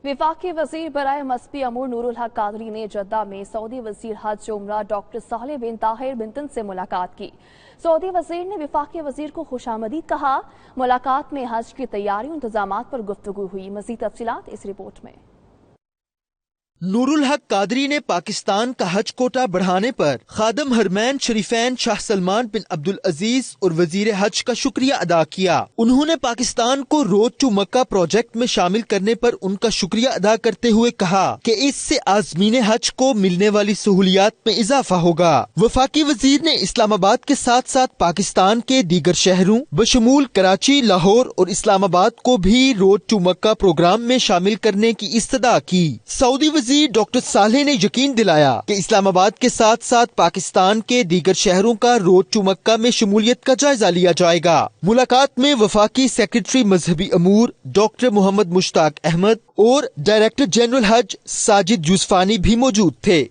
वफाकी वजीर बराए मसबी अमूर नूरुल हक कादरी ने जद्दा में सऊदी वजीर हज उमरा डॉक्टर सालेह बिन ताहिर बिन से मुलाकात की। सऊदी वजीर ने वफाकी वजीर को खुशामदीद कहा। मुलाकात में हज की तैयारियों इंतजामात पर गुफ्तगू हुई। मज़ीद तफसीलात इस रिपोर्ट में। नूरुल हक कादरी ने पाकिस्तान का हज कोटा बढ़ाने पर खादम हरमैन शरीफैन शाह सलमान बिन अब्दुल अजीज और वजीर हज का शुक्रिया अदा किया। उन्होंने पाकिस्तान को रोड टू मक्का प्रोजेक्ट में शामिल करने पर उनका शुक्रिया अदा करते हुए कहा कि इससे आज़मीन हज को मिलने वाली सहूलियात में इजाफा होगा। वफाकी वजीर ने इस्लामाबाद के साथ साथ पाकिस्तान के दीगर शहरों बशमूल कराची, लाहौर और इस्लामाबाद को भी रोड टू मक्का प्रोग्राम में शामिल करने की इस्तदा की। सऊदी वजीर डॉक्टर सालेह ने यकीन दिलाया कि इस्लामाबाद के साथ साथ पाकिस्तान के दीगर शहरों का रोड टू मक्का में शमूलियत का जायजा लिया जाएगा। मुलाकात में वफाकी सेक्रेटरी मजहबी अमूर डॉक्टर मोहम्मद मुश्ताक अहमद और डायरेक्टर जनरल हज साजिद यूसुफानी भी मौजूद थे।